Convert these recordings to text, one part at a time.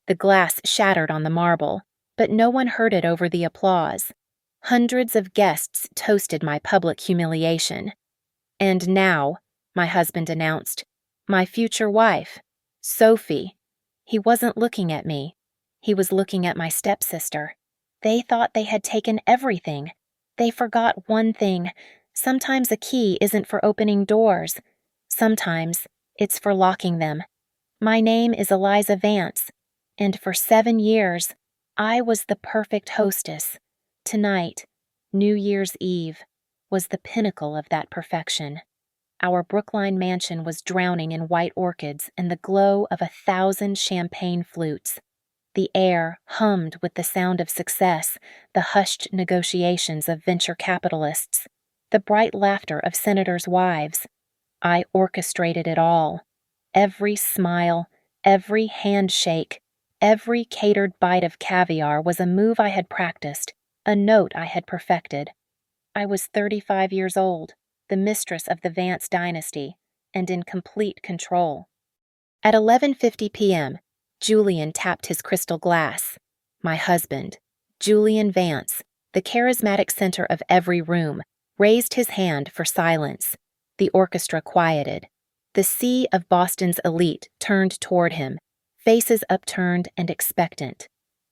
The glass shattered on the marble, but no one heard it over the applause. Hundreds of guests toasted my public humiliation. "And now," my husband announced, "my future wife, Sophie." He wasn't looking at me. He was looking at my stepsister. They thought they had taken everything. They forgot one thing. Sometimes a key isn't for opening doors. Sometimes it's for locking them. My name is Eliza Vance, and for 7 years, I was the perfect hostess. Tonight, New Year's Eve, was the pinnacle of that perfection. Our Brookline mansion was drowning in white orchids and the glow of 1,000 champagne flutes. The air hummed with the sound of success, the hushed negotiations of venture capitalists, the bright laughter of senators' wives. I orchestrated it all. Every smile, every handshake, every catered bite of caviar was a move I had practiced, a note I had perfected. I was 35 years old, the mistress of the Vance dynasty, and in complete control. At 11:50 p.m., Julian tapped his crystal glass. My husband, Julian Vance, the charismatic center of every room, raised his hand for silence. The orchestra quieted. The sea of Boston's elite turned toward him, faces upturned and expectant.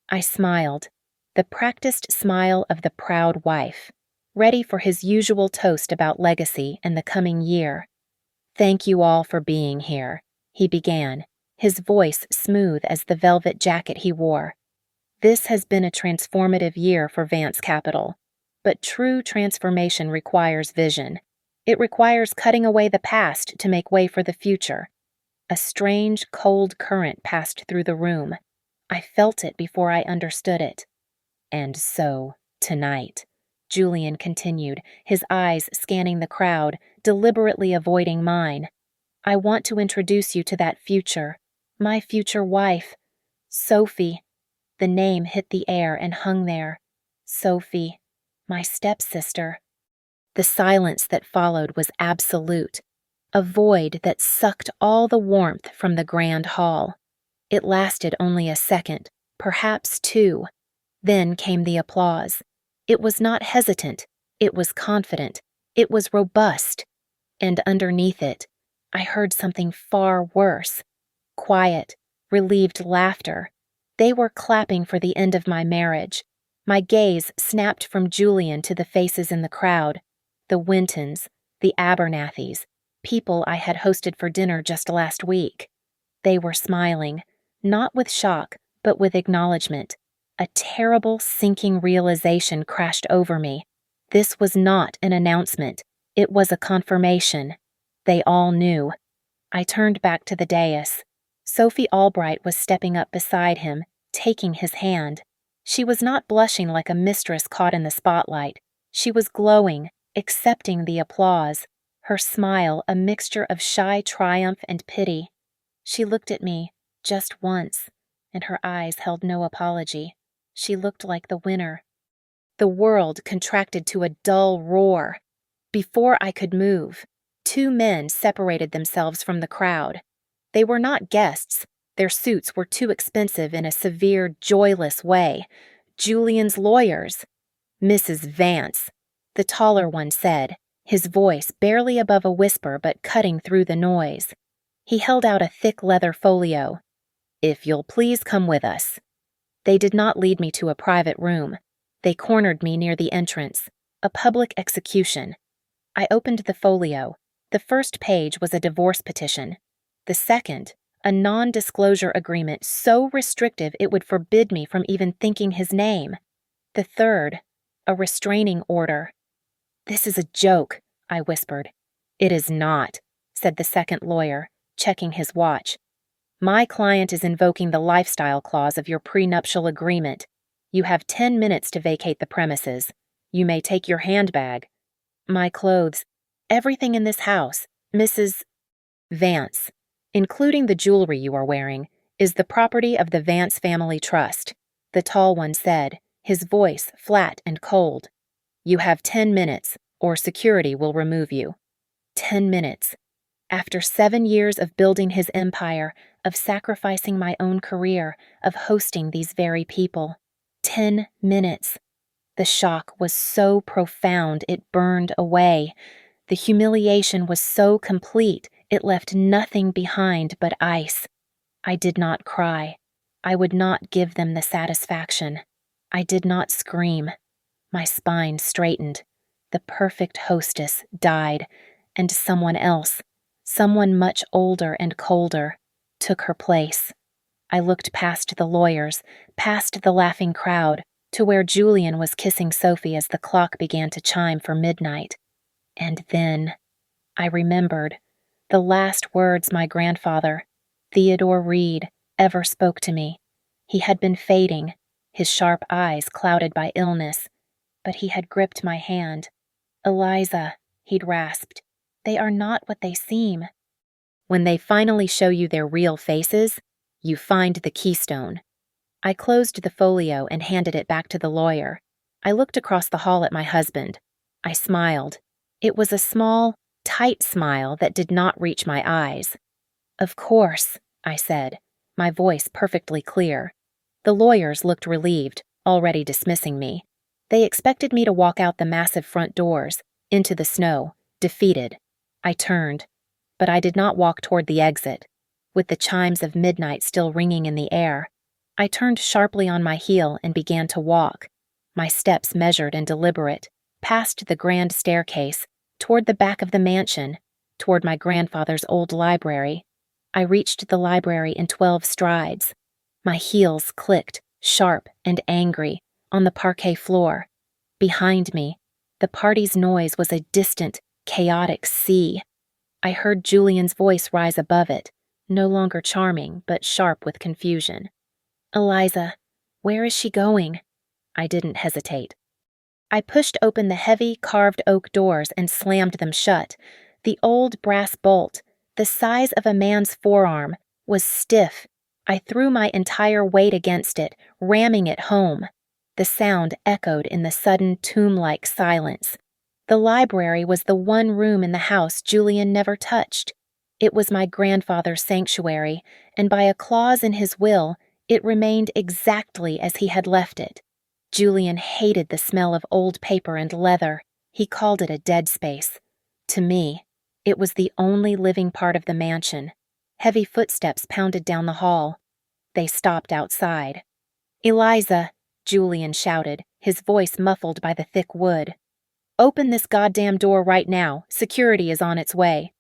I smiled, the practiced smile of the proud wife, ready for his usual toast about legacy and the coming year. "Thank you all for being here," he began, his voice smooth as the velvet jacket he wore. "This has been a transformative year for Vance Capital, but true transformation requires vision. It requires cutting away the past to make way for the future." A strange, cold current passed through the room. I felt it before I understood it. "And so, tonight," Julian continued, his eyes scanning the crowd, deliberately avoiding mine, "I want to introduce you to that future, my future wife, Sophie." The name hit the air and hung there. Sophie, my stepsister. The silence that followed was absolute, a void that sucked all the warmth from the grand hall. It lasted only a second, perhaps 2. Then came the applause. It was not hesitant, it was confident, it was robust. And underneath it, I heard something far worse. Quiet, relieved laughter. They were clapping for the end of my marriage. My gaze snapped from Julian to the faces in the crowd. The Wintons, the Abernathys, people I had hosted for dinner just last week. They were smiling, not with shock, but with acknowledgement. A terrible, sinking realization crashed over me. This was not an announcement. It was a confirmation. They all knew. I turned back to the dais. Sophie Albright was stepping up beside him, taking his hand. She was not blushing like a mistress caught in the spotlight. She was glowing, accepting the applause, her smile a mixture of shy triumph and pity. She looked at me, just once, and her eyes held no apology. She looked like the winner. The world contracted to a dull roar. Before I could move, 2 men separated themselves from the crowd. They were not guests. Their suits were too expensive in a severe, joyless way. Julian's lawyers. "Mrs. Vance," the taller one said, his voice barely above a whisper but cutting through the noise. He held out a thick leather folio. "If you'll please come with us." They did not lead me to a private room. They cornered me near the entrance, a public execution. I opened the folio. The first page was a divorce petition. The second, a non-disclosure agreement so restrictive it would forbid me from even thinking his name. The third, a restraining order. "This is a joke," I whispered. "It is not," said the second lawyer, checking his watch. "My client is invoking the lifestyle clause of your prenuptial agreement. You have 10 minutes to vacate the premises. You may take your handbag." "My clothes, everything in this house, Mrs. Vance, including the jewelry you are wearing, is the property of the Vance Family Trust," the tall one said, his voice flat and cold. "You have 10 minutes, or security will remove you." 10 minutes. After 7 years of building his empire, of sacrificing my own career, of hosting these very people. 10 minutes. The shock was so profound it burned away. The humiliation was so complete it left nothing behind but ice. I did not cry. I would not give them the satisfaction. I did not scream. My spine straightened. The perfect hostess died, and someone else, someone much older and colder, took her place. I looked past the lawyers, past the laughing crowd, to where Julian was kissing Sophie as the clock began to chime for midnight. And then I remembered the last words my grandfather, Theodore Reed, ever spoke to me. He had been fading, his sharp eyes clouded by illness, but he had gripped my hand. "Eliza," he'd rasped, "they are not what they seem." When they finally show you their real faces, you find the keystone. I closed the folio and handed it back to the lawyer. I looked across the hall at my husband. I smiled. It was a small, tight smile that did not reach my eyes. "Of course," I said, my voice perfectly clear. The lawyers looked relieved, already dismissing me. They expected me to walk out the massive front doors, into the snow, defeated. I turned, but I did not walk toward the exit. With the chimes of midnight still ringing in the air, I turned sharply on my heel and began to walk, my steps measured and deliberate, past the grand staircase, toward the back of the mansion, toward my grandfather's old library. I reached the library in 12 strides. My heels clicked, sharp and angry, on the parquet floor. Behind me, the party's noise was a distant, chaotic sea. I heard Julian's voice rise above it, no longer charming, but sharp with confusion. "Eliza, where is she going?" I didn't hesitate. I pushed open the heavy, carved oak doors and slammed them shut. The old brass bolt, the size of a man's forearm, was stiff. I threw my entire weight against it, ramming it home. The sound echoed in the sudden tomb-like silence. The library was the one room in the house Julian never touched. It was my grandfather's sanctuary, and by a clause in his will, it remained exactly as he had left it. Julian hated the smell of old paper and leather. He called it a dead space. To me, it was the only living part of the mansion. Heavy footsteps pounded down the hall. They stopped outside. "Eliza," Julian shouted, his voice muffled by the thick wood. "Open this goddamn door right now. Security is on its way."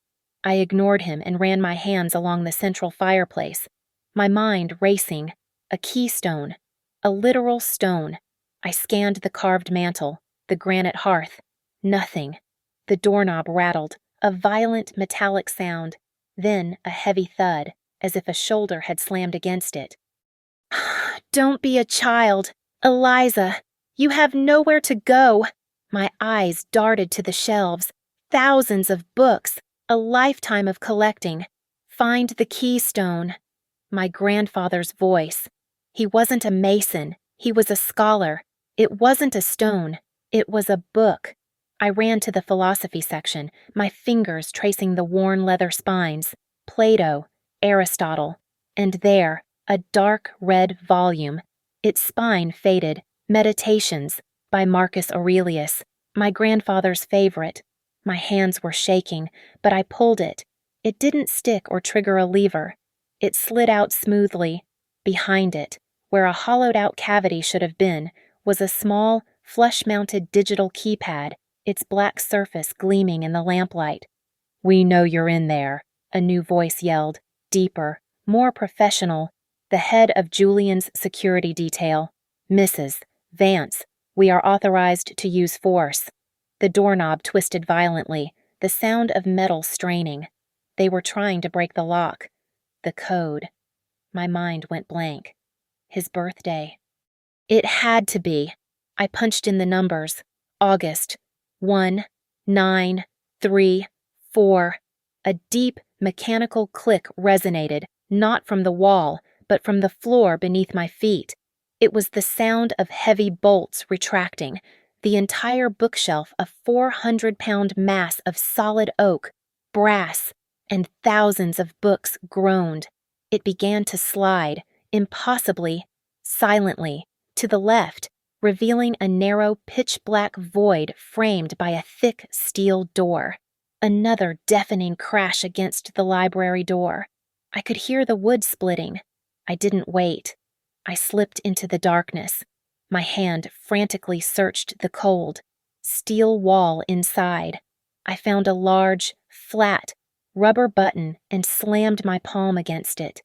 I ignored him and ran my hands along the central fireplace, my mind racing. A keystone. A literal stone. I scanned the carved mantel, the granite hearth. Nothing. The doorknob rattled, a violent metallic sound, then a heavy thud, as if a shoulder had slammed against it. "Don't be a child. Eliza, you have nowhere to go." My eyes darted to the shelves. Thousands of books, a lifetime of collecting. Find the keystone. My grandfather's voice. He wasn't a mason. He was a scholar. It wasn't a stone. It was a book. I ran to the philosophy section, my fingers tracing the worn leather spines. Plato, Aristotle, and there, a dark red volume. Its spine faded. Meditations, by Marcus Aurelius, my grandfather's favorite. My hands were shaking, but I pulled it. It didn't stick or trigger a lever. It slid out smoothly. Behind it, where a hollowed-out cavity should have been, was a small, flush-mounted digital keypad, its black surface gleaming in the lamplight. "We know you're in there," a new voice yelled, deeper, more professional, the head of Julian's security detail. "Mrs. Vance, we are authorized to use force." The doorknob twisted violently, the sound of metal straining. They were trying to break the lock. The code. My mind went blank. His birthday. It had to be. I punched in the numbers. August. 1, 9, 3, 4. A deep, mechanical click resonated, not from the wall, but from the floor beneath my feet. It was the sound of heavy bolts retracting, the entire bookshelf a 400-pound mass of solid oak, brass, and thousands of books groaned. It began to slide, impossibly, silently, to the left, revealing a narrow, pitch-black void framed by a thick steel door. Another deafening crash against the library door. I could hear the wood splitting. I didn't wait. I slipped into the darkness. My hand frantically searched the cold, steel wall inside. I found a large, flat, rubber button and slammed my palm against it.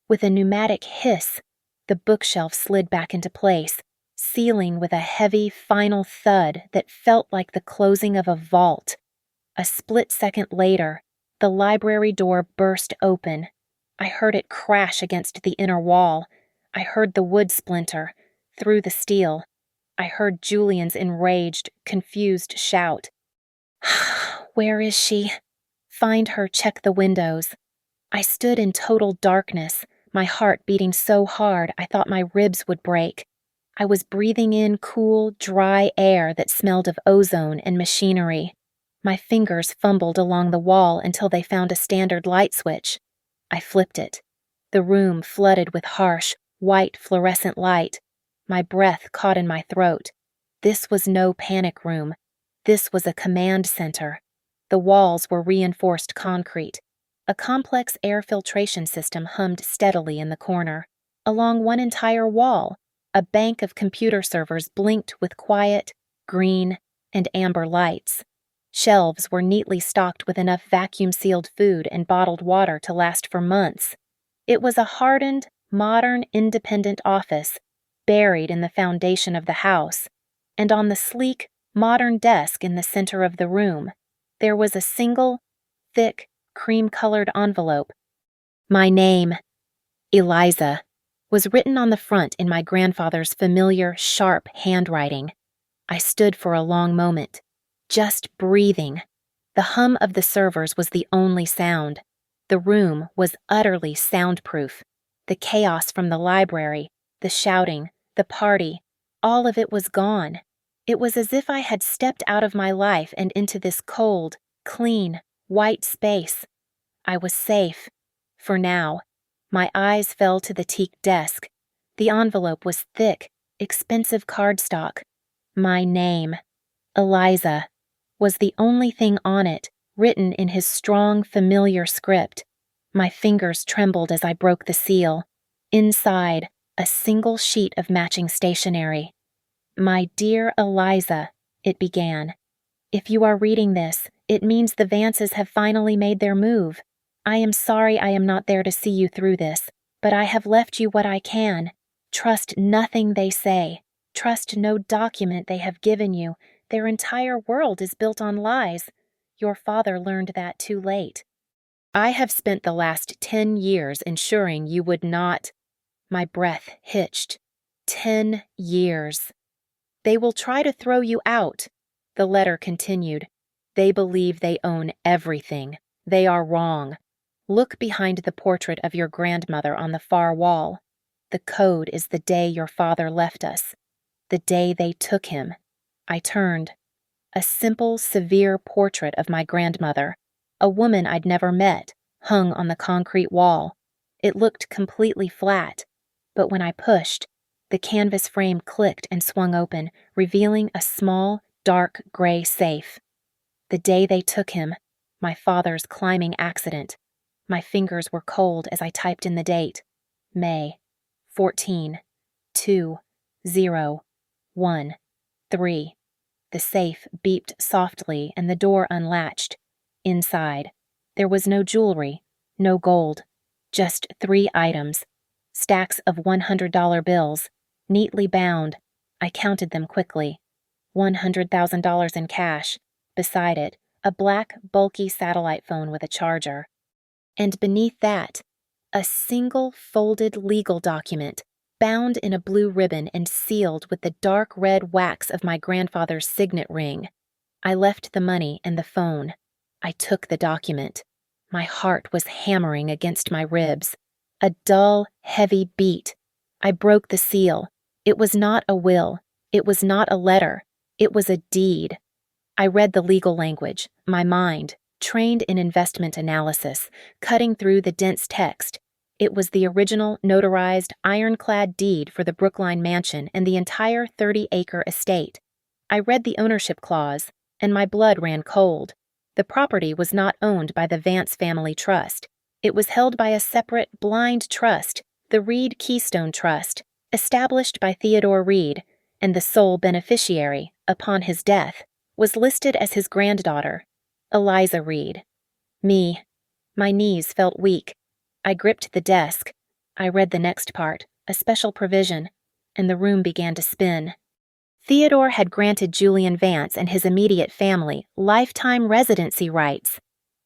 With a pneumatic hiss, the bookshelf slid back into place, sealing with a heavy, final thud that felt like the closing of a vault. A split second later, the library door burst open. I heard it crash against the inner wall. I heard the wood splinter through the steel. I heard Julian's enraged, confused shout. Where is she? Find her, check the windows. I stood in total darkness, my heart beating so hard I thought my ribs would break. I was breathing in cool, dry air that smelled of ozone and machinery. My fingers fumbled along the wall until they found a standard light switch. I flipped it. The room flooded with harsh, white fluorescent light. My breath caught in my throat. This was no panic room. This was a command center. The walls were reinforced concrete. A complex air filtration system hummed steadily in the corner. Along one entire wall, a bank of computer servers blinked with quiet, green, and amber lights. Shelves were neatly stocked with enough vacuum-sealed food and bottled water to last for months. It was a hardened, modern, independent office, buried in the foundation of the house, and on the sleek, modern desk in the center of the room, there was a single, thick, cream-colored envelope. My name, Eliza, was written on the front in my grandfather's familiar, sharp handwriting. I stood for a long moment, just breathing. The hum of the servers was the only sound. The room was utterly soundproof. The chaos from the library, the shouting, the party, all of it was gone. It was as if I had stepped out of my life and into this cold, clean, white space. I was safe. For now. My eyes fell to the teak desk. The envelope was thick, expensive cardstock. My name, Eliza, was the only thing on it, written in his strong, familiar script. My fingers trembled as I broke the seal. Inside, a single sheet of matching stationery. My dear Eliza, it began. If you are reading this, it means the Vances have finally made their move. I am sorry I am not there to see you through this, but I have left you what I can. Trust nothing they say. Trust no document they have given you. Their entire world is built on lies. Your father learned that too late. I have spent the last 10 years ensuring you would not. My breath hitched. 10 years. They will try to throw you out. The letter continued. They believe they own everything. They are wrong. Look behind the portrait of your grandmother on the far wall. The code is the day your father left us. The day they took him. I turned. A simple, severe portrait of my grandmother, a woman I'd never met, hung on the concrete wall. It looked completely flat, but when I pushed, the canvas frame clicked and swung open, revealing a small, dark gray safe. The day they took him, my father's climbing accident. My fingers were cold as I typed in the date. May 14, 2, 0, 1, 3. The safe beeped softly and the door unlatched. Inside, there was no jewelry, no gold, just 3 items. Stacks of $100 bills, neatly bound. I counted them quickly. $100,000 in cash. Beside it, a black, bulky satellite phone with a charger. And beneath that, a single folded legal document, bound in a blue ribbon and sealed with the dark red wax of my grandfather's signet ring. I left the money and the phone. I took the document. My heart was hammering against my ribs. A dull, heavy beat. I broke the seal. It was not a will. It was not a letter. It was a deed. I read the legal language, my mind, trained in investment analysis, cutting through the dense text. It was the original, notarized, ironclad deed for the Brookline mansion and the entire 30-acre estate. I read the ownership clause, and my blood ran cold. The property was not owned by the Vance Family Trust. It was held by a separate, blind trust, the Reed Keystone Trust, established by Theodore Reed, and the sole beneficiary, upon his death, was listed as his granddaughter, Eliza Reed. My knees felt weak. I gripped the desk. I read the next part, a special provision, and the room began to spin. Theodore had granted Julian Vance and his immediate family lifetime residency rights,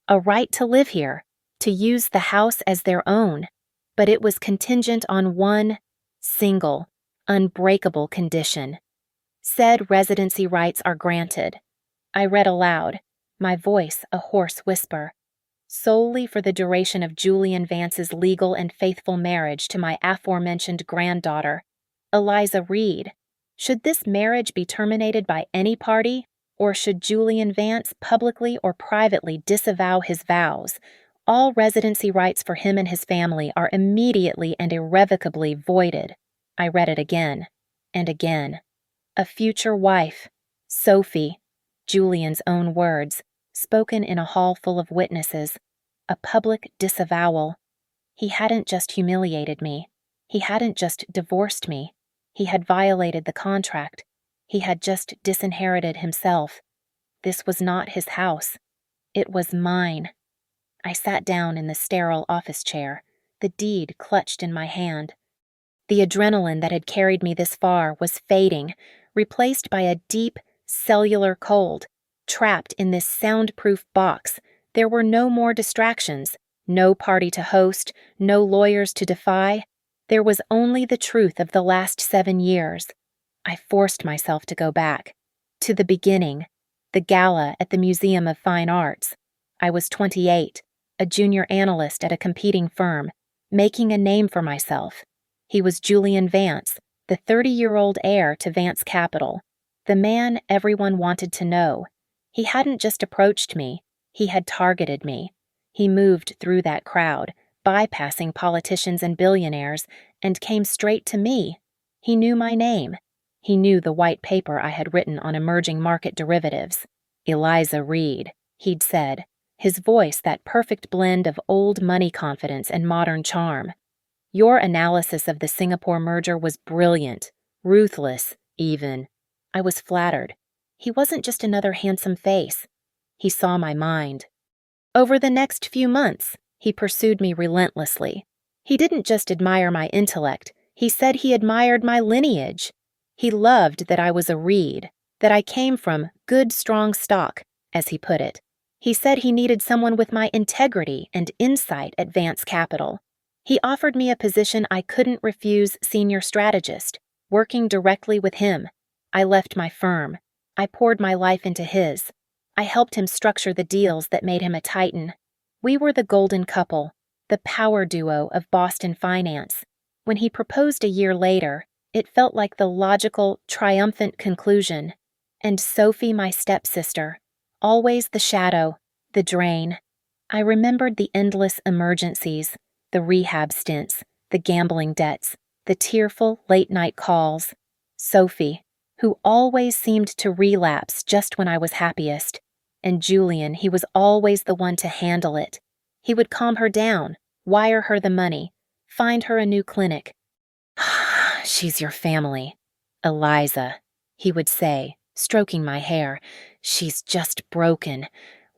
a right to live here, to use the house as their own, but it was contingent on one single, unbreakable condition. Said residency rights are granted. I read aloud, my voice a hoarse whisper. Solely for the duration of Julian Vance's legal and faithful marriage to my aforementioned granddaughter, Eliza Reed. Should this marriage be terminated by any party, or should Julian Vance publicly or privately disavow his vows, all residency rights for him and his family are immediately and irrevocably voided. I read it again and again. A future wife, Sophie, Julian's own words, spoken in a hall full of witnesses, a public disavowal. He hadn't just humiliated me. He hadn't just divorced me. He had violated the contract. He had just disinherited himself. This was not his house. It was mine. I sat down in the sterile office chair, the deed clutched in my hand. The adrenaline that had carried me this far was fading, replaced by a deep, cellular cold. Trapped in this soundproof box, there were no more distractions, no party to host, no lawyers to defy. There was only the truth of the last 7 years. I forced myself to go back. To the beginning, the gala at the Museum of Fine Arts. I was 28, a junior analyst at a competing firm, making a name for myself. He was Julian Vance, the 30-year-old heir to Vance Capital, the man everyone wanted to know. He hadn't just approached me, he had targeted me. He moved through that crowd, bypassing politicians and billionaires, and came straight to me. He knew my name. He knew the white paper I had written on emerging market derivatives. Eliza Reed, he'd said, his voice that perfect blend of old money confidence and modern charm. Your analysis of the Singapore merger was brilliant, ruthless, even. I was flattered. He wasn't just another handsome face. He saw my mind. Over the next few months, he pursued me relentlessly. He didn't just admire my intellect, he said he admired my lineage. He loved that I was a Reed, that I came from good, strong stock, as he put it. He said he needed someone with my integrity and insight at Vance Capital. He offered me a position I couldn't refuse, senior strategist, working directly with him. I left my firm. I poured my life into his. I helped him structure the deals that made him a titan. We were the golden couple, the power duo of Boston finance. When he proposed a year later, it felt like the logical, triumphant conclusion. And Sophie, my stepsister, always the shadow, the drain. I remembered the endless emergencies, the rehab stints, the gambling debts, the tearful late-night calls. Sophie, who always seemed to relapse just when I was happiest. And Julian, he was always the one to handle it. He would calm her down, wire her the money, find her a new clinic. She's your family. Eliza, he would say, stroking my hair. She's just broken.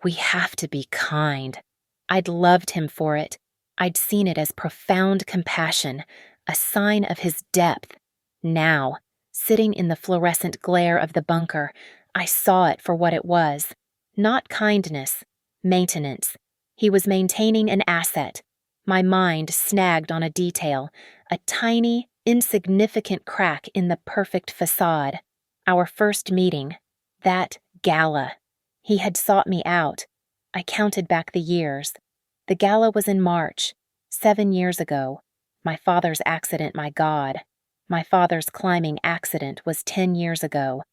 We have to be kind. I'd loved him for it. I'd seen it as profound compassion, a sign of his depth. Now, sitting in the fluorescent glare of the bunker, I saw it for what it was. Not kindness, maintenance. He was maintaining an asset. My mind snagged on a detail, a tiny, insignificant crack in the perfect facade. Our first meeting, that gala. He had sought me out. I counted back the years. The gala was in March, 7 years ago. My father's accident, my God. My father's climbing accident was 10 years ago.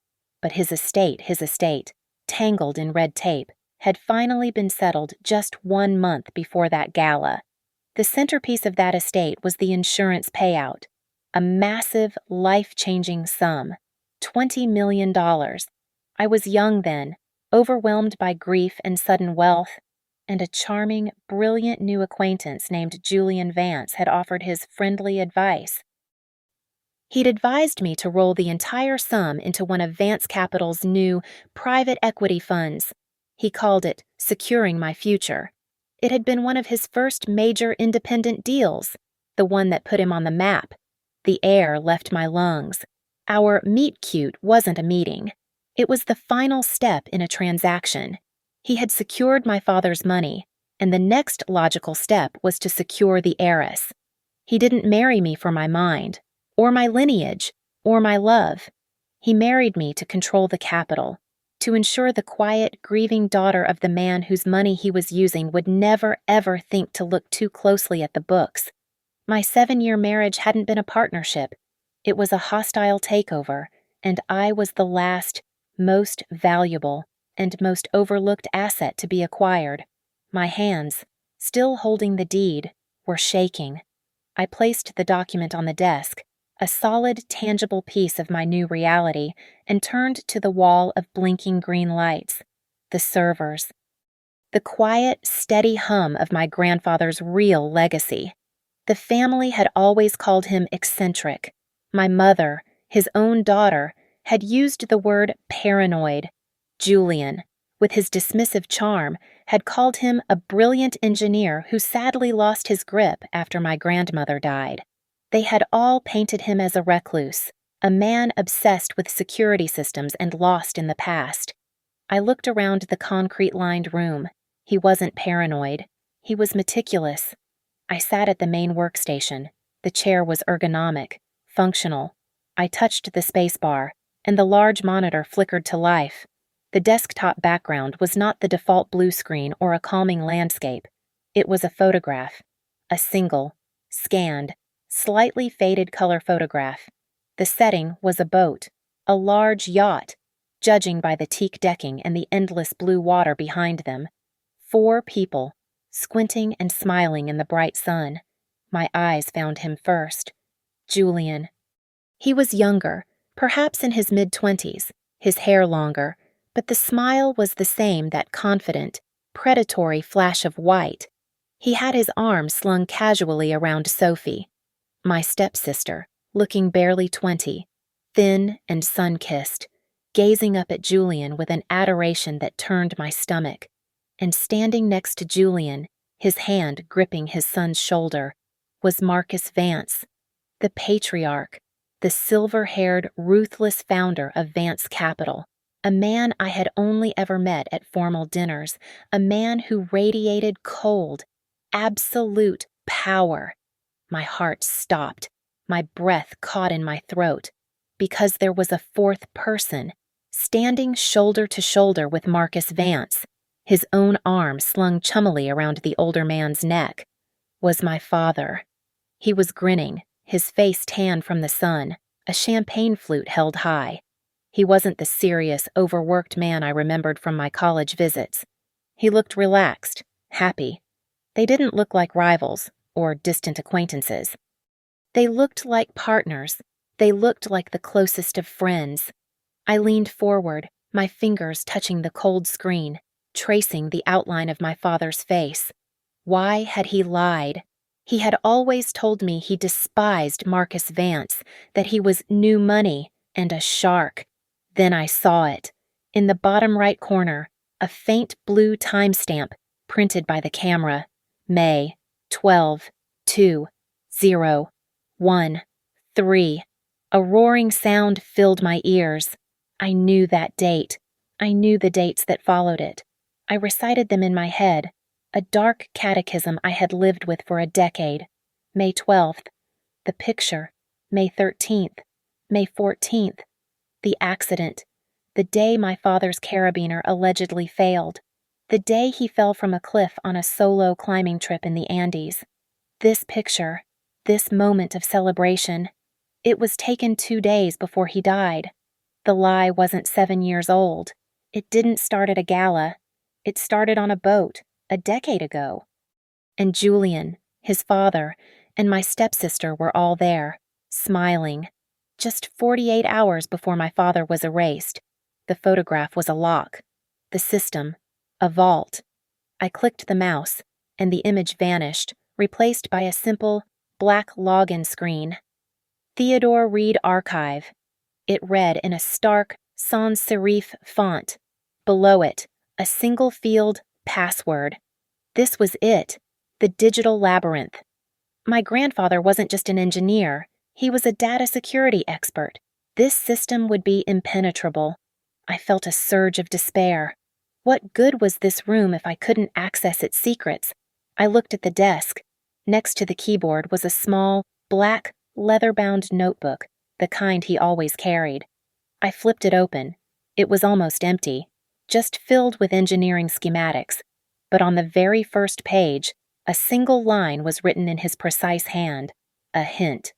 But his estate, tangled in red tape, had finally been settled just 1 month before that gala. The centerpiece of that estate was the insurance payout, a massive, life-changing sum, $20 million. I was young then, overwhelmed by grief and sudden wealth, and a charming, brilliant new acquaintance named Julian Vance had offered his friendly advice. He'd advised me to roll the entire sum into one of Vance Capital's new private equity funds. He called it Securing My Future. It had been one of his first major independent deals, the one that put him on the map. The air left my lungs. Our meet-cute wasn't a meeting. It was the final step in a transaction. He had secured my father's money, and the next logical step was to secure the heiress. He didn't marry me for my mind, or my lineage, or my love. He married me to control the capital, to ensure the quiet, grieving daughter of the man whose money he was using would never, ever think to look too closely at the books. My 7-year marriage hadn't been a partnership. It was a hostile takeover, and I was the last, most valuable, and most overlooked asset to be acquired. My hands, still holding the deed, were shaking. I placed the document on the desk, a solid, tangible piece of my new reality, and turned to the wall of blinking green lights. The servers. The quiet, steady hum of my grandfather's real legacy. The family had always called him eccentric. My mother, his own daughter, had used the word paranoid. Julian, with his dismissive charm, had called him a brilliant engineer who sadly lost his grip after my grandmother died. They had all painted him as a recluse, a man obsessed with security systems and lost in the past. I looked around the concrete-lined room. He wasn't paranoid. He was meticulous. I sat at the main workstation. The chair was ergonomic, functional. I touched the spacebar, and the large monitor flickered to life. The desktop background was not the default blue screen or a calming landscape. It was a photograph. A single, scanned, slightly faded color photograph. The setting was a boat, a large yacht, judging by the teak decking and the endless blue water behind them. 4 people, squinting and smiling in the bright sun. My eyes found him first. Julian. He was younger, perhaps in his mid-20s, his hair longer, but the smile was the same, that confident, predatory flash of white. He had his arm slung casually around Sophie, my stepsister, looking barely 20, thin and sun-kissed, gazing up at Julian with an adoration that turned my stomach. And standing next to Julian, his hand gripping his son's shoulder, was Marcus Vance, the patriarch, the silver-haired, ruthless founder of Vance Capital, a man I had only ever met at formal dinners, a man who radiated cold, absolute power. My heart stopped, my breath caught in my throat, because there was a 4th person, standing shoulder to shoulder with Marcus Vance, his own arm slung chummily around the older man's neck, was my father. He was grinning, his face tan from the sun, a champagne flute held high. He wasn't the serious, overworked man I remembered from my college visits. He looked relaxed, happy. They didn't look like rivals or distant acquaintances. They looked like partners. They looked like the closest of friends. I leaned forward, my fingers touching the cold screen, tracing the outline of my father's face. Why had he lied? He had always told me he despised Marcus Vance, that he was new money and a shark. Then I saw it. In the bottom right corner, a faint blue timestamp printed by the camera. May 12/2/0/1/3. A roaring sound filled my ears. I knew that date. I knew the dates that followed it. I recited them in my head, a dark catechism I had lived with for a decade. May 12th. The picture. May 13th. May 14th. The accident. The day my father's carabiner allegedly failed. The day he fell from a cliff on a solo climbing trip in the Andes. This picture. This moment of celebration. It was taken 2 days before he died. The lie wasn't 7 years old. It didn't start at a gala. It started on a boat, a decade ago. And Julian, his father, and my stepsister were all there, smiling. Just 48 hours before my father was erased, the photograph was a lock. The system, a vault. I clicked the mouse, and the image vanished, replaced by a simple, black login screen. Theodore Reed Archive. It read in a stark, sans serif font. Below it, a single-field password. This was it, the digital labyrinth. My grandfather wasn't just an engineer, he was a data security expert. This system would be impenetrable. I felt a surge of despair. What good was this room if I couldn't access its secrets? I looked at the desk. Next to the keyboard was a small, black, leather-bound notebook, the kind he always carried. I flipped it open. It was almost empty, just filled with engineering schematics. But on the very first page, a single line was written in his precise hand, a hint.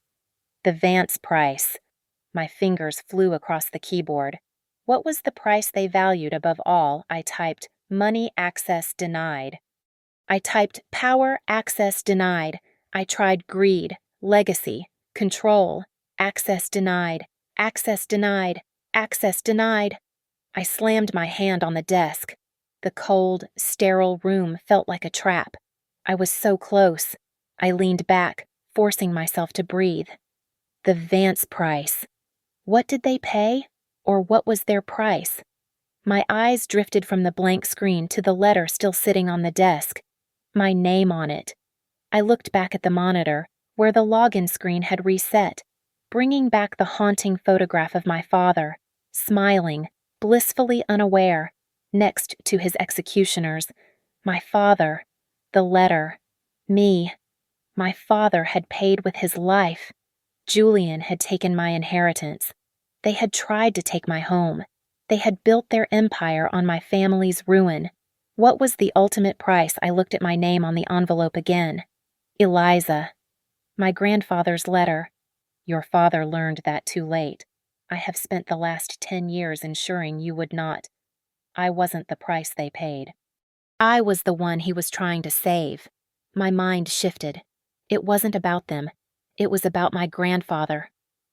The Vance price. My fingers flew across the keyboard. What was the price they valued above all? I typed, money access denied. I typed, power access denied. I tried greed, legacy, control, access denied, access denied, access denied. I slammed my hand on the desk. The cold, sterile room felt like a trap. I was so close. I leaned back, forcing myself to breathe. The Vance price. What did they pay? Or what was their price? My eyes drifted from the blank screen to the letter still sitting on the desk. My name on it. I looked back at the monitor, where the login screen had reset, bringing back the haunting photograph of my father, smiling, blissfully unaware, next to his executioners. My father. The letter. Me. My father had paid with his life. Julian had taken my inheritance. They had tried to take my home. They had built their empire on my family's ruin. What was the ultimate price? I looked at my name on the envelope again. Eliza. My grandfather's letter. Your father learned that too late. I have spent the last 10 years ensuring you would not. I wasn't the price they paid. I was the one he was trying to save. My mind shifted. It wasn't about them. It was about my grandfather.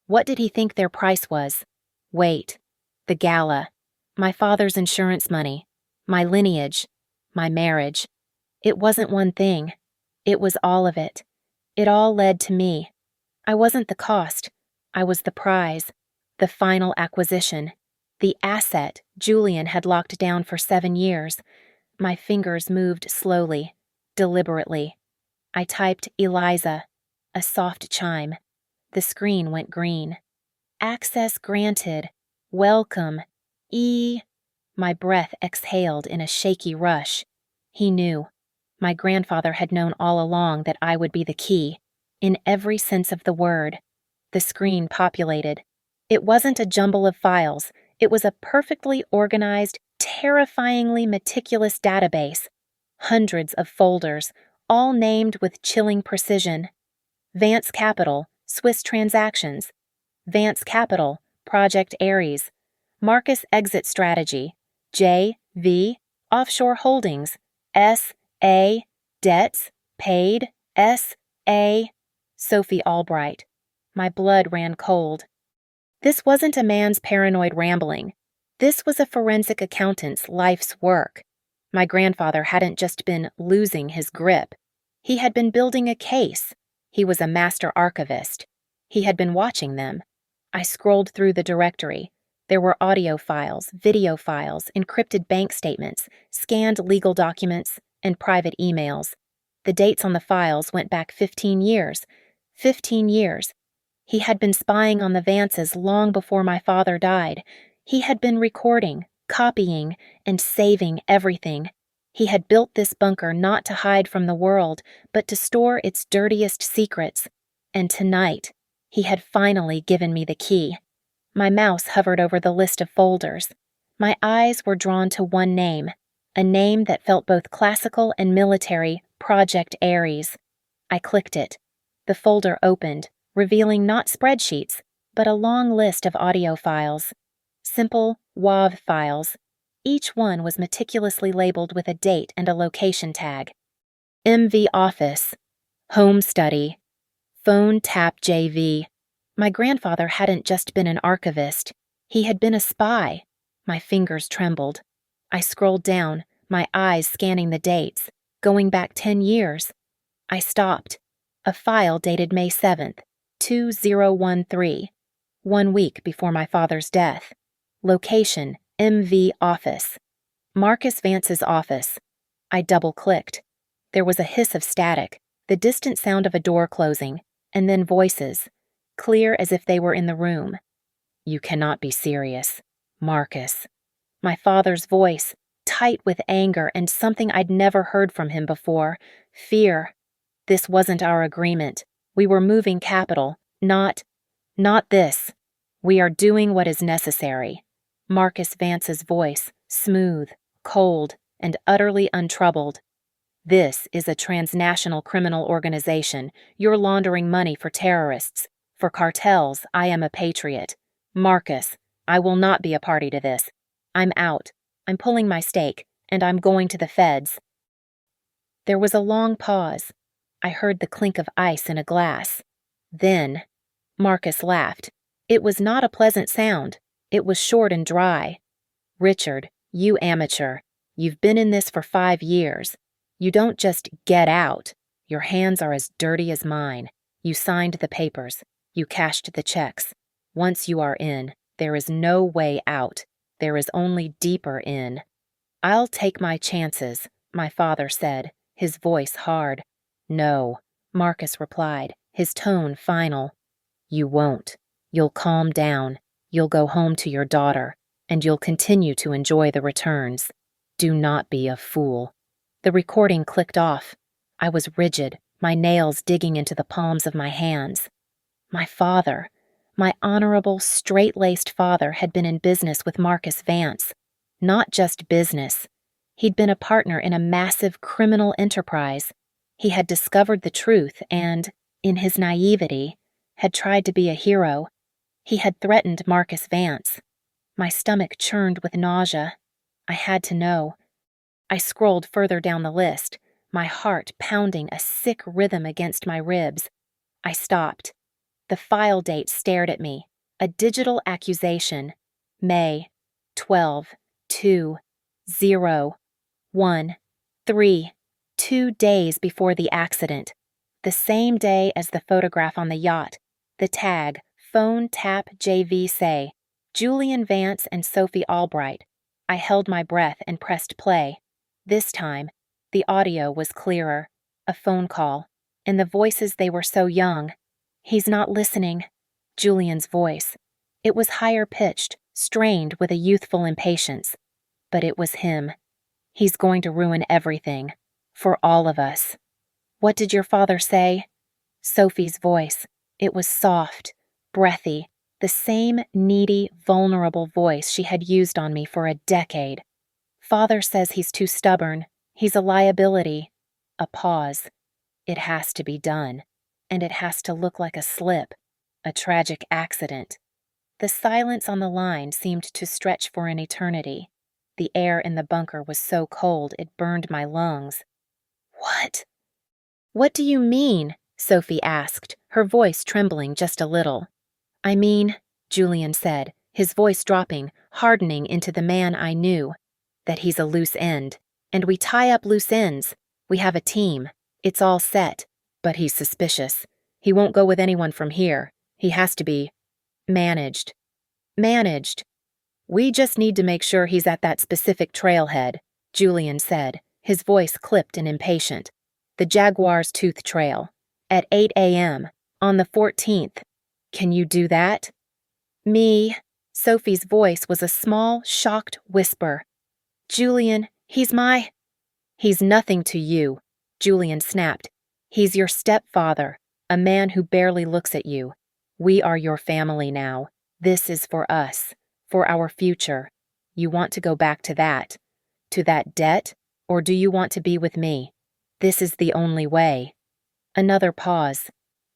What did he think their price was? Wait. The gala. My father's insurance money. My lineage. My marriage. It wasn't one thing. It was all of it. It all led to me. I wasn't the cost. I was the prize. The final acquisition. The asset Julian had locked down for 7 years. My fingers moved slowly, deliberately. I typed Eliza, a soft chime. The screen went green. Access granted. Welcome. My breath exhaled in a shaky rush. He knew. My grandfather had known all along that I would be the key, in every sense of the word. The screen populated. It wasn't a jumble of files. It was a perfectly organized, terrifyingly meticulous database. Hundreds of folders, all named with chilling precision. Vance Capital, Swiss Transactions. Vance Capital, Project Ares. Marcus Exit Strategy. J.V. Offshore Holdings. S.A. Debts. Paid. S.A. Sophie Albright. My blood ran cold. This wasn't a man's paranoid rambling. This was a forensic accountant's life's work. My grandfather hadn't just been losing his grip. He had been building a case. He was a master archivist. He had been watching them. I scrolled through the directory. There were audio files, video files, encrypted bank statements, scanned legal documents, and private emails. The dates on the files went back 15 years. 15 years. He had been spying on the Vances long before my father died. He had been recording, copying, and saving everything. He had built this bunker not to hide from the world, but to store its dirtiest secrets. And tonight, he had finally given me the key. My mouse hovered over the list of folders. My eyes were drawn to one name, a name that felt both classical and military, Project Ares. I clicked it. The folder opened, revealing not spreadsheets, but a long list of audio files. Simple, WAV files. Each one was meticulously labeled with a date and a location tag. MV Office. Home study. Phone tap JV. My grandfather hadn't just been an archivist. He had been a spy. My fingers trembled. I scrolled down, my eyes scanning the dates, going back 10 years. I stopped. A file dated May 7th, 2013, 1 week before my father's death. Location, MV office. Marcus Vance's office. I double-clicked. There was a hiss of static, the distant sound of a door closing, and then voices, clear as if they were in the room. "You cannot be serious. Marcus." My father's voice, tight with anger and something I'd never heard from him before, fear. This wasn't our agreement. We were moving capital, not this. We are doing what is necessary. Marcus Vance's voice, smooth, cold, and utterly untroubled. This is a transnational criminal organization. You're laundering money for terrorists. For cartels, I am a patriot. Marcus, I will not be a party to this. I'm out. I'm pulling my stake, and I'm going to the feds. There was a long pause. I heard the clink of ice in a glass. Then, Marcus laughed. It was not a pleasant sound. It was short and dry. "Richard, you amateur. You've been in this for 5 years. You don't just get out. Your hands are as dirty as mine. You signed the papers. You cashed the checks. Once you are in, there is no way out. There is only deeper in." "I'll take my chances," my father said, his voice hard. "No," Marcus replied, his tone final. "You won't. You'll calm down. You'll go home to your daughter, and you'll continue to enjoy the returns. Do not be a fool." The recording clicked off. I was rigid, my nails digging into the palms of my hands. My father, my honorable, straight-laced father, had been in business with Marcus Vance. Not just business. He'd been a partner in a massive criminal enterprise. He had discovered the truth and, in his naivety, had tried to be a hero. He had threatened Marcus Vance. My stomach churned with nausea. I had to know. I scrolled further down the list, my heart pounding a sick rhythm against my ribs. I stopped. The file date stared at me. A digital accusation. May 12/2/0/1/3. 2 days before the accident. The same day as the photograph on the yacht. The tag, phone tap JV say, Julian Vance and Sophie Albright. I held my breath and pressed play. This time, the audio was clearer. A phone call. In the voices they were so young. "He's not listening." Julian's voice. It was higher-pitched, strained with a youthful impatience. But it was him. "He's going to ruin everything. For all of us." "What did your father say?" Sophie's voice. It was soft, breathy, the same needy, vulnerable voice she had used on me for a decade. "Father says he's too stubborn. He's a liability." A pause. "It has to be done. And it has to look like a slip. A tragic accident." The silence on the line seemed to stretch for an eternity. The air in the bunker was so cold it burned my lungs. "What?" "What do you mean?" Sophie asked, her voice trembling just a little. "I mean," Julian said, his voice dropping, hardening into the man I knew, "that he's a loose end. And we tie up loose ends. We have a team. It's all set. But he's suspicious. He won't go with anyone from here. He has to be managed." "Managed." "We just need to make sure he's at that specific trailhead," Julian said, his voice clipped and impatient. "The Jaguar's Tooth Trail. At 8 a.m. on the 14th. Can you do that?" "Me?" Sophie's voice was a small, shocked whisper. "Julian, he's nothing to you," Julian snapped. "He's your stepfather, a man who barely looks at you. We are your family now. This is for us, for our future. You want to go back to that debt, or do you want to be with me? This is the only way." Another pause.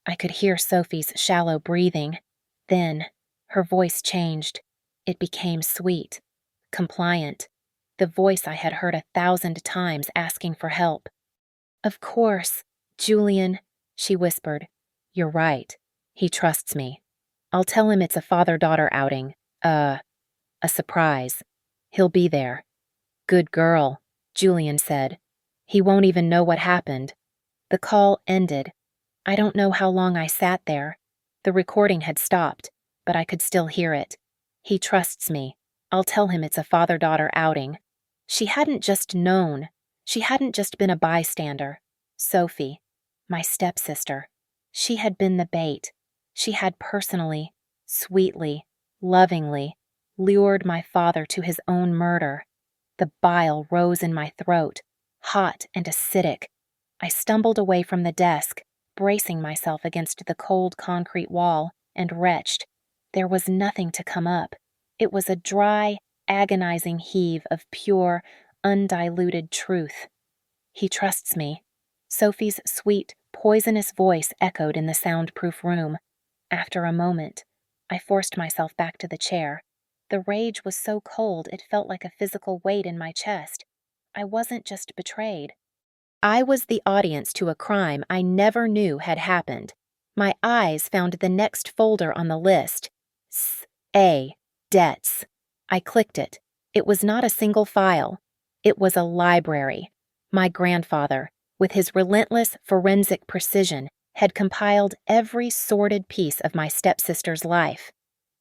I could hear Sophie's shallow breathing. Then, her voice changed. It became sweet, compliant, the voice I had heard 1,000 times asking for help. "Of course, Julian, She whispered, "You're right. He trusts me. I'll tell him it's a father-daughter outing. A surprise. He'll be there." "Good girl," Julian said. "He won't even know what happened." The call ended. I don't know how long I sat there. The recording had stopped, but I could still hear it. "He trusts me. I'll tell him it's a father-daughter outing." She hadn't just known. She hadn't just been a bystander. Sophie, my stepsister. She had been the bait. She had personally, sweetly, lovingly lured my father to his own murder. The bile rose in my throat, hot and acidic. I stumbled away from the desk, bracing myself against the cold concrete wall, and retched. There was nothing to come up. It was a dry, agonizing heave of pure, undiluted truth. "He trusts me." Sophie's sweet, poisonous voice echoed in the soundproof room. After a moment, I forced myself back to the chair. The rage was so cold it felt like a physical weight in my chest. I wasn't just betrayed. I was the audience to a crime I never knew had happened. My eyes found the next folder on the list. S.A. Debts. I clicked it. It was not a single file. It was a library. My grandfather, with his relentless forensic precision, had compiled every sordid piece of my stepsister's life.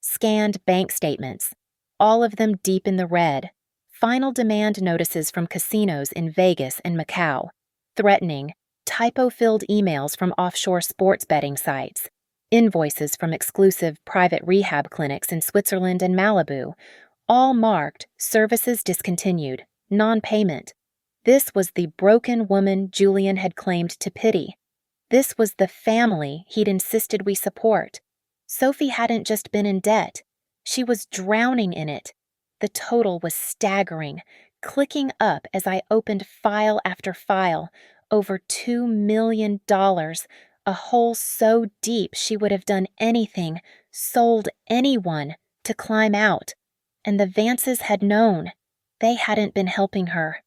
Scanned bank statements, all of them deep in the red. Final demand notices from casinos in Vegas and Macau. Threatening, typo-filled emails from offshore sports betting sites. Invoices from exclusive private rehab clinics in Switzerland and Malibu, all marked services discontinued, non-payment. This was the broken woman Julian had claimed to pity. This was the family he'd insisted we support. Sophie hadn't just been in debt. She was drowning in it. The total was staggering, clicking up as I opened file after file. Over $2 million, a hole so deep she would have done anything, sold anyone, to climb out. And the Vances had known. They hadn't been helping her.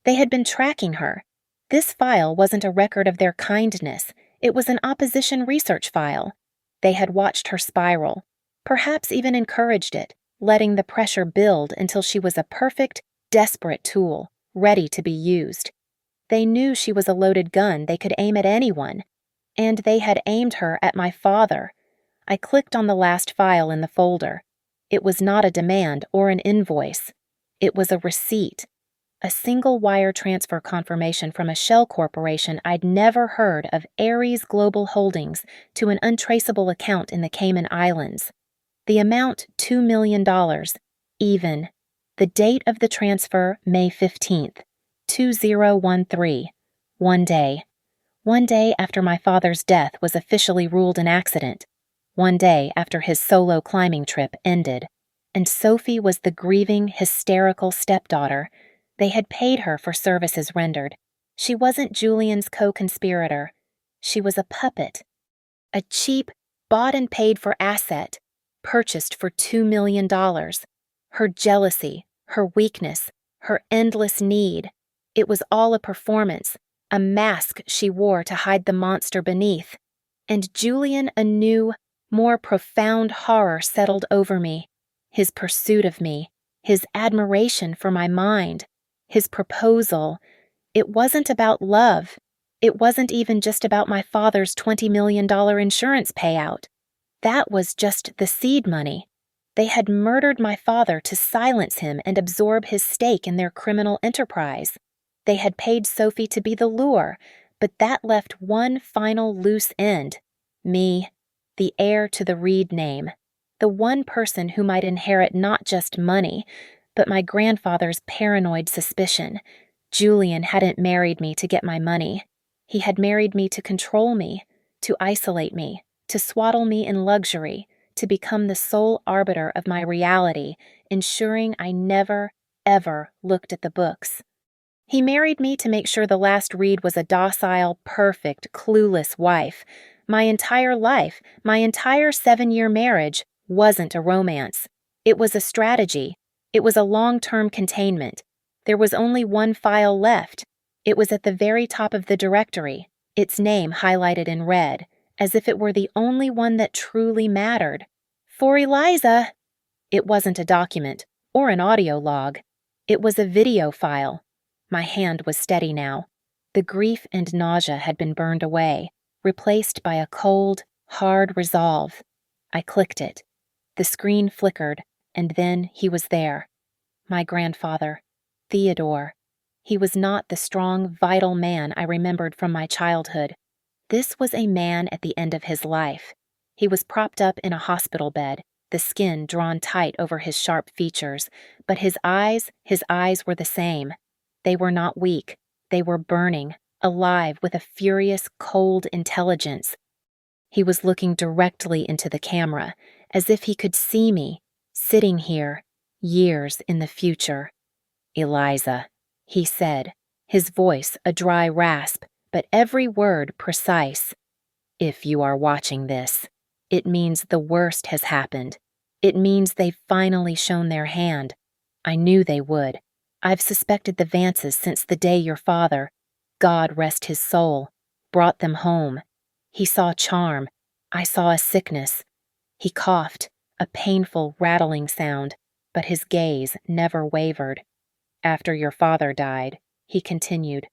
They had been tracking her. This file wasn't a record of their kindness. It was an opposition research file. They had watched her spiral, perhaps even encouraged it, letting the pressure build until she was a perfect, desperate tool, ready to be used. They knew she was a loaded gun they could aim at anyone, and they had aimed her at my father. I clicked on the last file in the folder. It was not a demand or an invoice. It was a receipt. A single wire transfer confirmation from a shell corporation I'd never heard of, Ares Global Holdings, to an untraceable account in the Cayman Islands. The amount, $2 million, even. The date of the transfer, May 15th, 2013. One day. One day after my father's death was officially ruled an accident. One day after his solo climbing trip ended. And Sophie was the grieving, hysterical stepdaughter. They had paid her for services rendered. She wasn't Julian's co-conspirator. She was a puppet. A cheap, bought and paid for asset, purchased for $2 million. Her jealousy, her weakness, her endless need. It was all a performance, a mask she wore to hide the monster beneath. And Julian, a new, more profound horror settled over me. His pursuit of me, his admiration for my mind. His proposal. It wasn't about love. It wasn't even just about my father's $20 million insurance payout. That was just the seed money. They had murdered my father to silence him and absorb his stake in their criminal enterprise. They had paid Sophie to be the lure, but that left one final loose end. Me, the heir to the Reed name. The one person who might inherit not just money, but my grandfather's paranoid suspicion. Julian hadn't married me to get my money. He had married me to control me, to isolate me, to swaddle me in luxury, to become the sole arbiter of my reality, ensuring I never, ever looked at the books. He married me to make sure the last Reed was a docile, perfect, clueless wife. My entire life, my entire 7-year marriage, wasn't a romance. It was a strategy. It was a long-term containment. There was only one file left. It was at the very top of the directory, its name highlighted in red, as if it were the only one that truly mattered. For Eliza! It wasn't a document or an audio log. It was a video file. My hand was steady now. The grief and nausea had been burned away, replaced by a cold, hard resolve. I clicked it. The screen flickered, and then he was there. My grandfather, Theodore. He was not the strong, vital man I remembered from my childhood. This was a man at the end of his life. He was propped up in a hospital bed, the skin drawn tight over his sharp features, but his eyes were the same. They were not weak. They were burning, alive with a furious, cold intelligence. He was looking directly into the camera, as if he could see me, sitting here, years in the future. "Eliza," he said, his voice a dry rasp, but every word precise. "If you are watching this, it means the worst has happened. It means they've finally shown their hand. I knew they would. I've suspected the Vances since the day your father, God rest his soul, brought them home. He saw charm. I saw a sickness. He coughed, a painful, rattling sound, but his gaze never wavered. After your father died," he continued,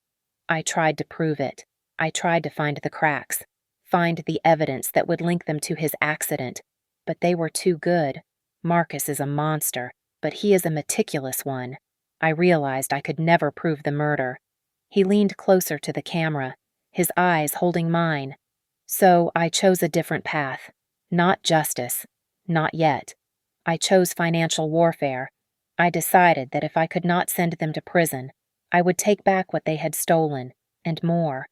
"I tried to prove it. I tried to find the cracks, find the evidence that would link them to his accident, but they were too good. Marcus is a monster, but he is a meticulous one. I realized I could never prove the murder." He leaned closer to the camera, his eyes holding mine. "So I chose a different path. Not justice. Not yet. I chose financial warfare. I decided that if I could not send them to prison, I would take back what they had stolen, and more."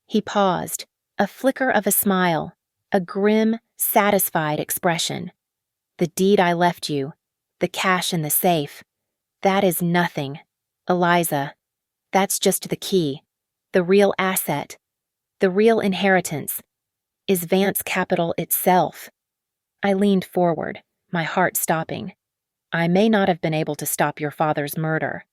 He paused, a flicker of a smile, a grim, satisfied expression. "The deed I left you, the cash in the safe, that is nothing. Eliza, that's just the key. The real asset, the real inheritance, is Vance Capital itself." I leaned forward, my heart stopping. "I may not have been able to stop your father's murder,"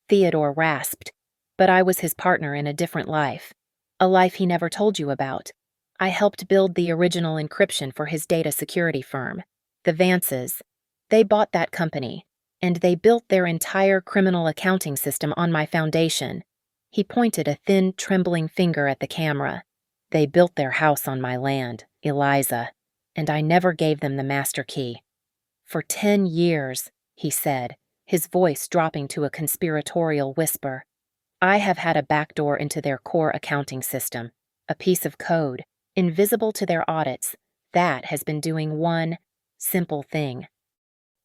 Theodore rasped, "but I was his partner in a different life, a life he never told you about. I helped build the original encryption for his data security firm, the Vances. They bought that company, and they built their entire criminal accounting system on my foundation." He pointed a thin, trembling finger at the camera. "They built their house on my land, Eliza, and I never gave them the master key. For 10 years, he said, his voice dropping to a conspiratorial whisper, I have had a backdoor into their core accounting system, a piece of code, invisible to their audits, that has been doing one simple thing.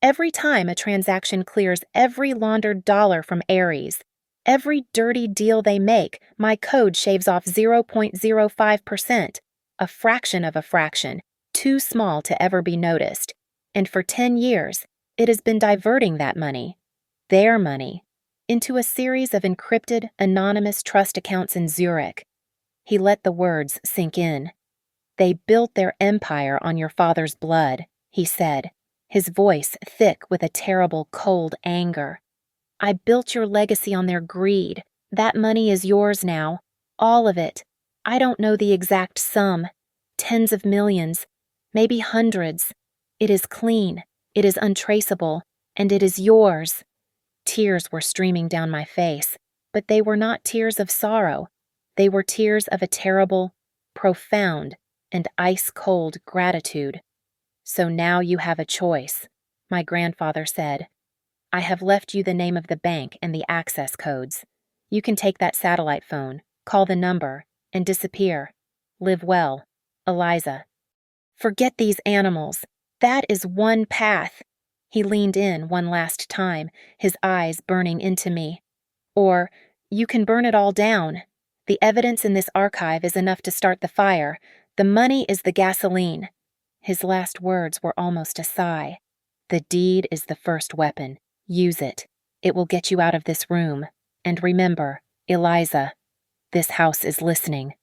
Every time a transaction clears every laundered dollar from Ares, every dirty deal they make, my code shaves off 0.05%, a fraction of a fraction, too small to ever be noticed. And for 10 years, it has been diverting that money, their money, into a series of encrypted, anonymous trust accounts in Zurich. He let the words sink in. They built their empire on your father's blood, he said, his voice thick with a terrible, cold anger. I built your legacy on their greed. That money is yours now. All of it. I don't know the exact sum. Tens of millions. Maybe hundreds. It is clean. It is untraceable. And it is yours. Tears were streaming down my face, but they were not tears of sorrow. They were tears of a terrible, profound, and ice-cold gratitude. So now you have a choice, my grandfather said. I have left you the name of the bank and the access codes. You can take that satellite phone, call the number, and disappear. Live well, Eliza. Forget these animals. That is one path. He leaned in one last time, his eyes burning into me. Or, you can burn it all down. The evidence in this archive is enough to start the fire. The money is the gasoline. His last words were almost a sigh. The deed is the first weapon. Use it. It will get you out of this room. And remember, Eliza, this house is listening.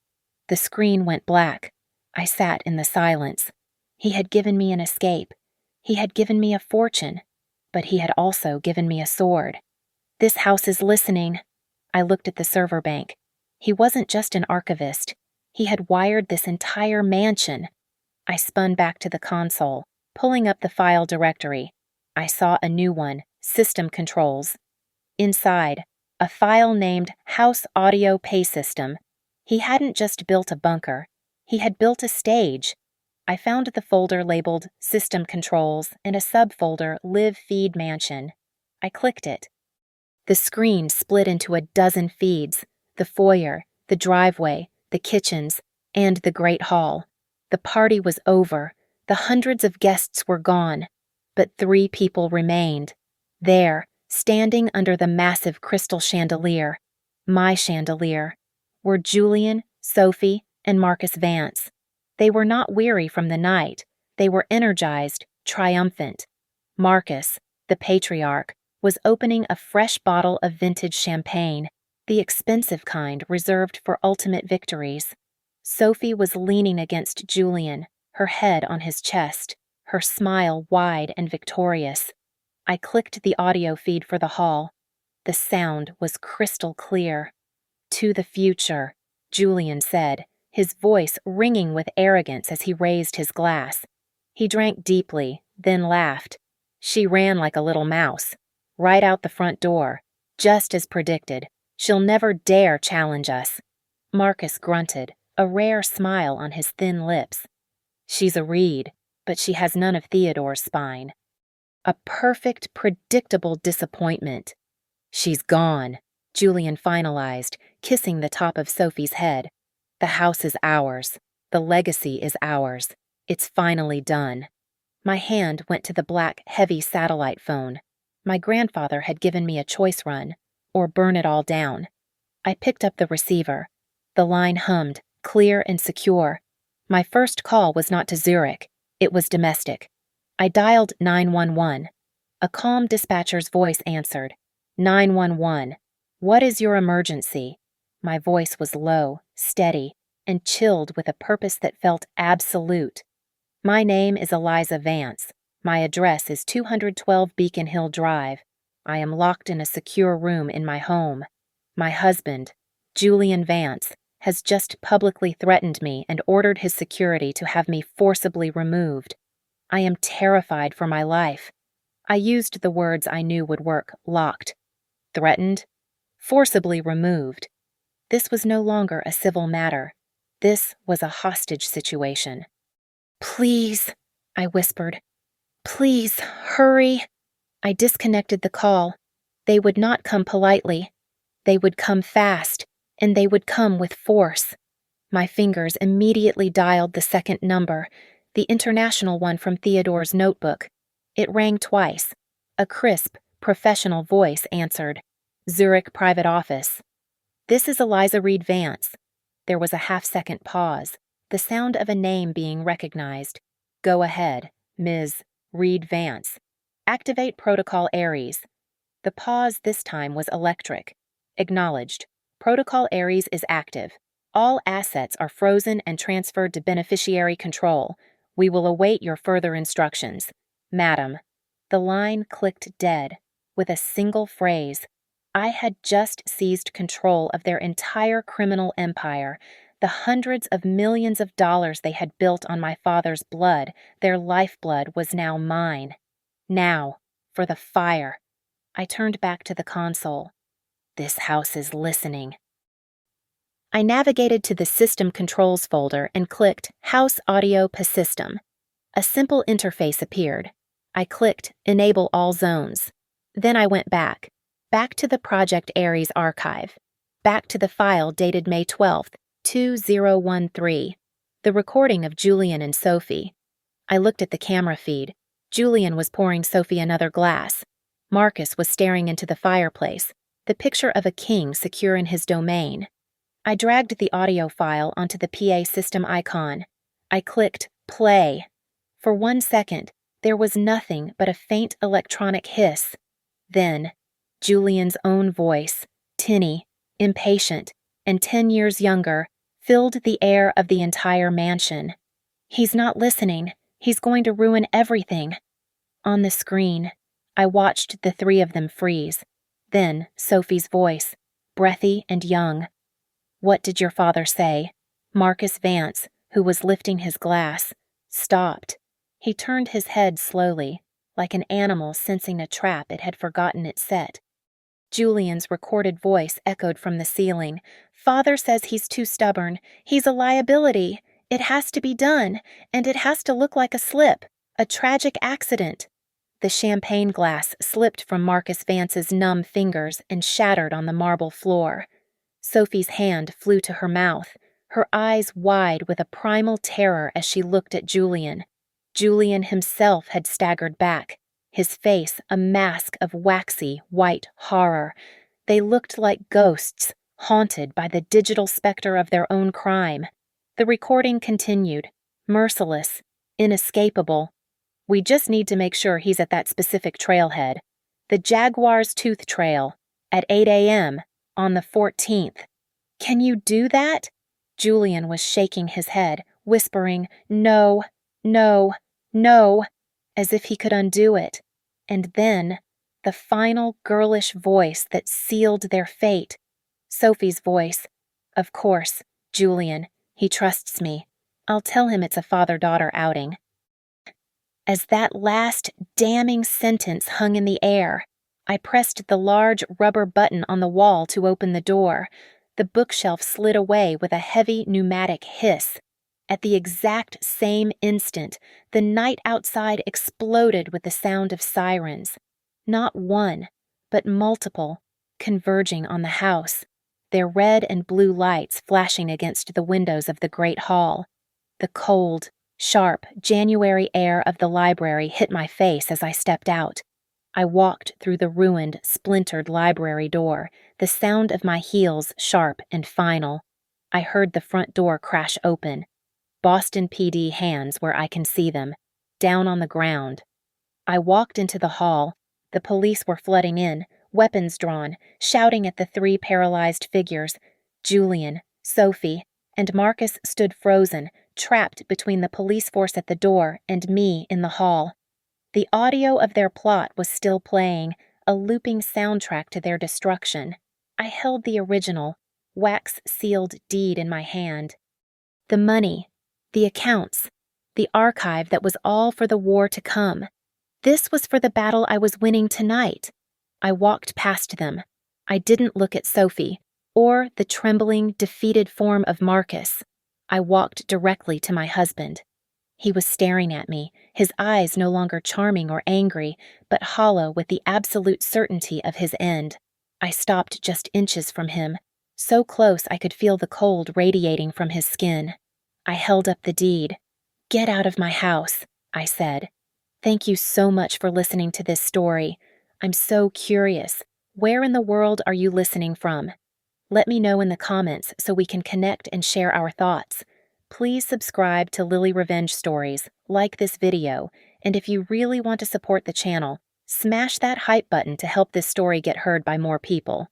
The screen went black. I sat in the silence. He had given me an escape. He had given me a fortune. But he had also given me a sword. This house is listening. I looked at the server bank. He wasn't just an archivist. He had wired this entire mansion. I spun back to the console, pulling up the file directory. I saw a new one, System Controls. Inside, a file named House Audio Pay System. He hadn't just built a bunker. He had built a stage. I found the folder labeled System Controls and a subfolder Live Feed Mansion. I clicked it. The screen split into a dozen feeds: the foyer, the driveway, the kitchens, and the great hall. The party was over. The hundreds of guests were gone. But 3 people remained. There, standing under the massive crystal chandelier, my chandelier, were Julian, Sophie, and Marcus Vance. They were not weary from the night. They were energized, triumphant. Marcus, the patriarch, was opening a fresh bottle of vintage champagne, the expensive kind reserved for ultimate victories. Sophie was leaning against Julian, her head on his chest, her smile wide and victorious. I clicked the audio feed for the hall. The sound was crystal clear. "To the future," Julian said, his voice ringing with arrogance as he raised his glass. He drank deeply, then laughed. "She ran like a little mouse, right out the front door, just as predicted. She'll never dare challenge us." Marcus grunted, a rare smile on his thin lips. "She's a reed, but she has none of Theodore's spine." A perfect, predictable disappointment. "She's gone," Julian finalized, kissing the top of Sophie's head. "The house is ours. The legacy is ours. It's finally done." My hand went to the black, heavy satellite phone. My grandfather had given me a choice run, or burn it all down. I picked up the receiver. The line hummed, clear and secure. My first call was not to Zurich. It was domestic. I dialed 911. A calm dispatcher's voice answered. 911. "What is your emergency?" My voice was low, steady, and chilled with a purpose that felt absolute. "My name is Eliza Vance. My address is 212 Beacon Hill Drive. I am locked in a secure room in my home. My husband, Julian Vance, has just publicly threatened me and ordered his security to have me forcibly removed. I am terrified for my life." I used the words I knew would work: locked, threatened, forcibly removed. This was no longer a civil matter. This was a hostage situation. "Please," I whispered. "Please, hurry." I disconnected the call. They would not come politely. They would come fast, and they would come with force. My fingers immediately dialed the second number, the international one from Theodore's notebook. It rang twice. A crisp, professional voice answered. "Zurich Private Office." "This is Eliza Reed Vance." There was a half-second pause, the sound of a name being recognized. "Go ahead, Ms. Reed Vance. Activate Protocol Ares." The pause this time was electric. "Acknowledged. Protocol Ares is active. All assets are frozen and transferred to beneficiary control. We will await your further instructions. Madam." The line clicked dead. With a single phrase, I had just seized control of their entire criminal empire. The hundreds of millions of dollars they had built on my father's blood, their lifeblood, was now mine. Now, for the fire. I turned back to the console. This house is listening. I navigated to the System Controls folder and clicked House Audio System. A simple interface appeared. I clicked Enable All Zones. Then I went back to the Project Ares archive, back to the file dated May 12th, 2013, the recording of Julian and Sophie. I looked at the camera feed. Julian was pouring Sophie another glass. Marcus was staring into the fireplace, the picture of a king secure in his domain. I dragged the audio file onto the PA system icon. I clicked Play. For 1 second, there was nothing but a faint electronic hiss. Then, Julian's own voice, tinny, impatient, and 10 years younger, filled the air of the entire mansion. "He's not listening. He's going to ruin everything." On the screen, I watched the 3 of them freeze. Then Sophie's voice, breathy and young. What did your father say? Marcus Vance, who was lifting his glass, stopped. He turned his head slowly, like an animal sensing a trap it had forgotten it set. Julian's recorded voice echoed from the ceiling. Father says he's too stubborn. He's a liability. It has to be done, and it has to look like a slip, a tragic accident. The champagne glass slipped from Marcus Vance's numb fingers and shattered on the marble floor. Sophie's hand flew to her mouth, her eyes wide with a primal terror as she looked at Julian. Julian himself had staggered back, his face a mask of waxy, white horror. They looked like ghosts, haunted by the digital specter of their own crime. The recording continued, merciless, inescapable. We just need to make sure he's at that specific trailhead. The Jaguar's Tooth Trail, at 8 a.m., on the 14th. Can you do that? Julian was shaking his head, whispering, no, no, no, as if he could undo it. And then, the final girlish voice that sealed their fate. Sophie's voice. Of course, Julian. He trusts me. I'll tell him it's a father-daughter outing. As that last damning sentence hung in the air, I pressed the large rubber button on the wall to open the door. The bookshelf slid away with a heavy pneumatic hiss. At the exact same instant, the night outside exploded with the sound of sirens. Not one, but multiple, converging on the house, their red and blue lights flashing against the windows of the great hall. The cold, sharp January air of the library hit my face as I stepped out. I walked through the ruined, splintered library door, the sound of my heels sharp and final. I heard the front door crash open. Boston PD hands where I can see them, down on the ground. I walked into the hall. The police were flooding in, weapons drawn, shouting at the three paralyzed figures. Julian, Sophie, and Marcus stood frozen, trapped between the police force at the door and me in the hall. The audio of their plot was still playing, a looping soundtrack to their destruction. I held the original, wax-sealed deed in my hand. The money, the accounts, the archive that was all for the war to come. This was for the battle I was winning tonight. I walked past them. I didn't look at Sophie, or the trembling, defeated form of Marcus. I walked directly to my husband. He was staring at me, his eyes no longer charming or angry, but hollow with the absolute certainty of his end. I stopped just inches from him, so close I could feel the cold radiating from his skin. I held up the deed. "Get out of my house," I said. "Thank you so much for listening to this story. I'm so curious. Where in the world are you listening from? Let me know in the comments so we can connect and share our thoughts. Please subscribe to Lily Revenge Stories, like this video, and if you really want to support the channel, smash that hype button to help this story get heard by more people.